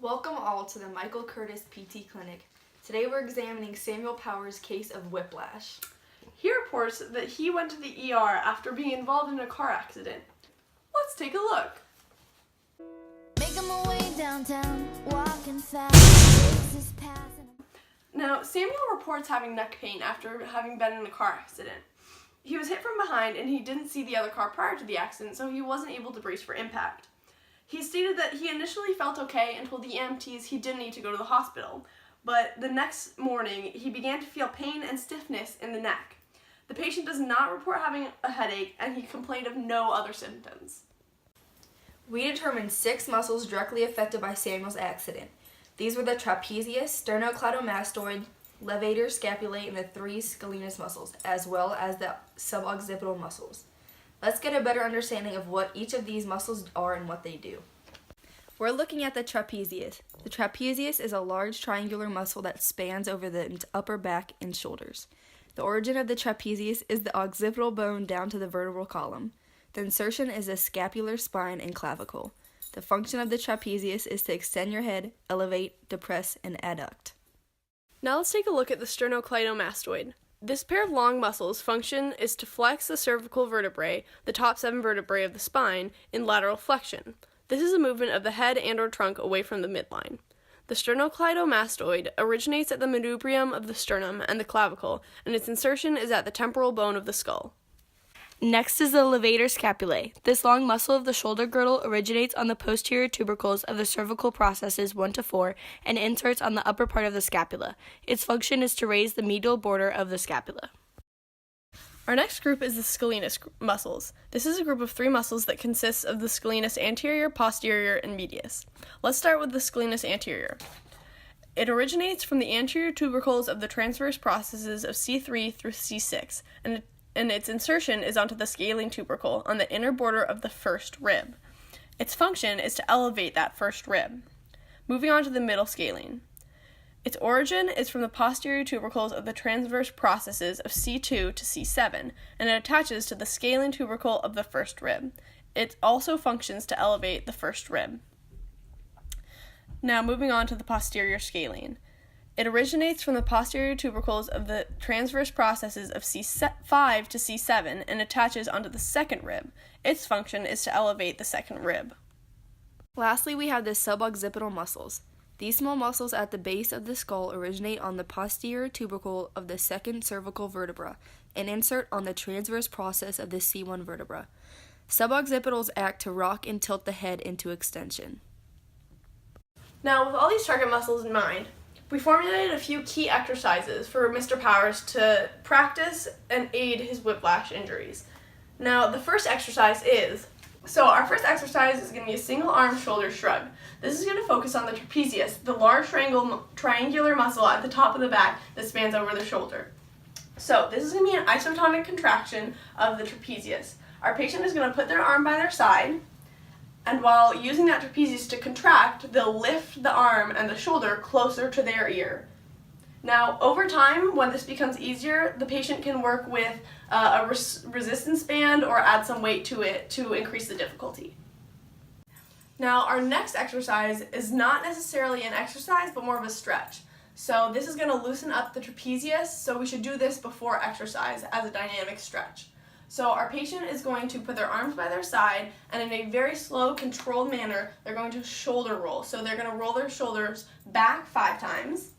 Welcome all to the Michael Curtis PT Clinic. Today we're examining Samuel Powers' case of whiplash. He reports that he went to the ER after being involved in a car accident. Let's take a look. Making my way downtown, walking fast, faces passing. Now, Samuel reports having neck pain after having been in a car accident. He was hit from behind and he didn't see the other car prior to the accident, so he wasn't able to brace for impact. He stated that he initially felt okay and told the EMTs he didn't need to go to the hospital, but the next morning he began to feel pain and stiffness in the neck. The patient does not report having a headache and he complained of no other symptoms. We determined 6 muscles directly affected by Samuel's accident. These were the trapezius, sternocleidomastoid, levator scapulae, and the 3 scalenus muscles, as well as the suboccipital muscles. Let's get a better understanding of what each of these muscles are and what they do. We're looking at the trapezius. The trapezius is a large triangular muscle that spans over the upper back and shoulders. The origin of the trapezius is the occipital bone down to the vertebral column. The insertion is the scapular spine and clavicle. The function of the trapezius is to extend your head, elevate, depress, and adduct. Now let's take a look at the sternocleidomastoid. This pair of long muscles' function is to flex the cervical vertebrae, the top 7 vertebrae of the spine, in lateral flexion. This is a movement of the head and/or trunk away from the midline. The sternocleidomastoid originates at the manubrium of the sternum and the clavicle, and its insertion is at the temporal bone of the skull. Next is the levator scapulae. This long muscle of the shoulder girdle originates on the posterior tubercles of the cervical processes 1 to 4 and inserts on the upper part of the scapula. Its function is to raise the medial border of the scapula. Our next group is the scalenus muscles. This is a group of 3 muscles that consists of the scalenus anterior, posterior, and medius. Let's start with the scalenus anterior. It originates from the anterior tubercles of the transverse processes of C3 through C6, and its insertion is onto the scalene tubercle on the inner border of the first rib. Its function is to elevate that first rib. Moving on to the middle scalene. Its origin is from the posterior tubercles of the transverse processes of C2 to C7, and it attaches to the scalene tubercle of the first rib. It also functions to elevate the first rib. Now moving on to the posterior scalene. It originates from the posterior tubercles of the transverse processes of C5 to C7 and attaches onto the second rib. Its function is to elevate the second rib. Lastly, we have the suboccipital muscles. These small muscles at the base of the skull originate on the posterior tubercle of the second cervical vertebra and insert on the transverse process of the C1 vertebra. Suboccipitals act to rock and tilt the head into extension. Now, with all these target muscles in mind, we formulated a few key exercises for Mr. Powers to practice and aid his whiplash injuries. Now, the first exercise is, our first exercise is going to be a single arm shoulder shrug. This is going to focus on the trapezius, the large triangular muscle at the top of the back that spans over the shoulder. So, this is going to be an isotonic contraction of the trapezius. Our patient is going to put their arm by their side, and while using that trapezius to contract, they'll lift the arm and the shoulder closer to their ear. Now, over time, when this becomes easier, the patient can work with a resistance band or add some weight to it to increase the difficulty. Now, our next exercise is not necessarily an exercise, but more of a stretch. So this is going to loosen up the trapezius, so we should do this before exercise as a dynamic stretch. So our patient is going to put their arms by their side, and in a very slow, controlled manner, they're going to shoulder roll. So they're going to roll their shoulders back 5 times,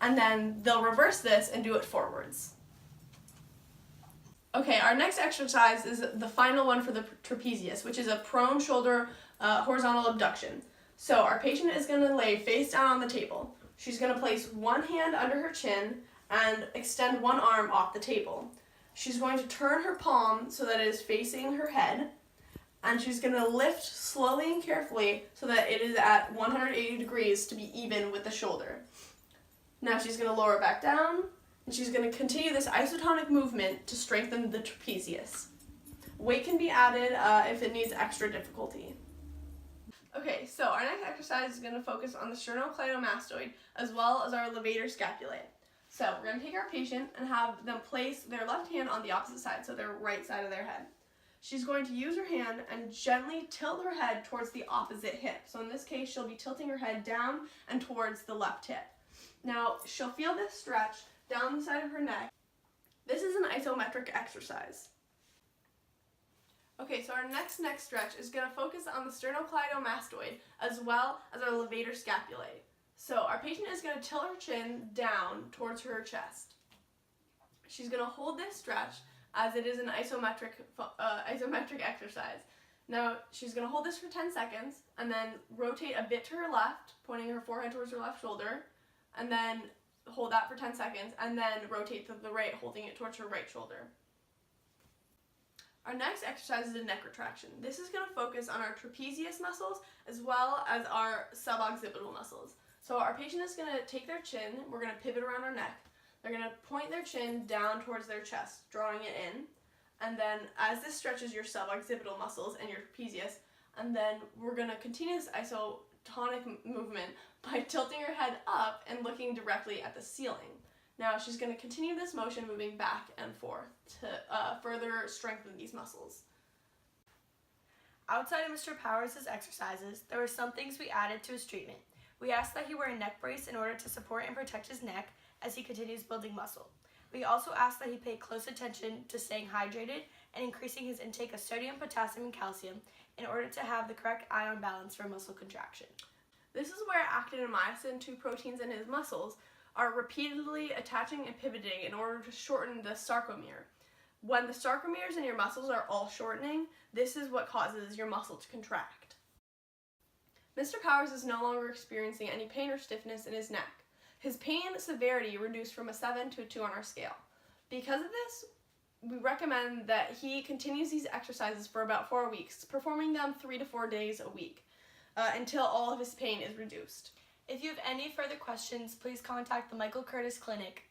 and then they'll reverse this and do it forwards. Okay, our next exercise is the final one for the trapezius, which is a prone shoulder horizontal abduction. So our patient is going to lay face down on the table. She's going to place one hand under her chin and extend one arm off the table. She's going to turn her palm so that it is facing her head, and she's going to lift slowly and carefully so that it is at 180 degrees to be even with the shoulder. Now she's going to lower it back down, and she's going to continue this isotonic movement to strengthen the trapezius. Weight can be added if it needs extra difficulty. Okay, so our next exercise is going to focus on the sternocleidomastoid as well as our levator scapulae. So we're going to take our patient and have them place their left hand on the opposite side, so their right side of their head. she's going to use her hand and gently tilt her head towards the opposite hip. So in this case, she'll be tilting her head down and towards the left hip. Now, she'll feel this stretch down the side of her neck. This is an isometric exercise. Okay, so our next neck stretch is going to focus on the sternocleidomastoid as well as our levator scapulae. So our patient is going to tilt her chin down towards her chest. She's going to hold this stretch as it is an isometric exercise. Now, she's going to hold this for 10 seconds and then rotate a bit to her left, pointing her forehead towards her left shoulder, and then hold that for 10 seconds, and then rotate to the right, holding it towards her right shoulder. Our next exercise is a neck retraction. This is going to focus on our trapezius muscles as well as our suboccipital muscles. So our patient is going to take their chin, we're going to pivot around our neck. They're going to point their chin down towards their chest, drawing it in. And then as this stretches your suboccipital muscles and your trapezius, and then we're going to continue this isotonic movement by tilting her head up and looking directly at the ceiling. Now she's going to continue this motion moving back and forth to further strengthen these muscles. Outside of Mr. Powers' exercises, there were some things we added to his treatment. We asked that he wear a neck brace in order to support and protect his neck as he continues building muscle. We also asked that he pay close attention to staying hydrated and increasing his intake of sodium, potassium, and calcium in order to have the correct ion balance for muscle contraction. This is where actin and myosin, two proteins in his muscles, are repeatedly attaching and pivoting in order to shorten the sarcomere. When the sarcomeres in your muscles are all shortening, this is what causes your muscle to contract. Mr. Powers is no longer experiencing any pain or stiffness in his neck. His pain severity reduced from a 7 to a 2 on our scale. Because of this, we recommend that he continues these exercises for about 4 weeks, performing them 3 to 4 days a week, until all of his pain is reduced. If you have any further questions, please contact the Michael Curtis Clinic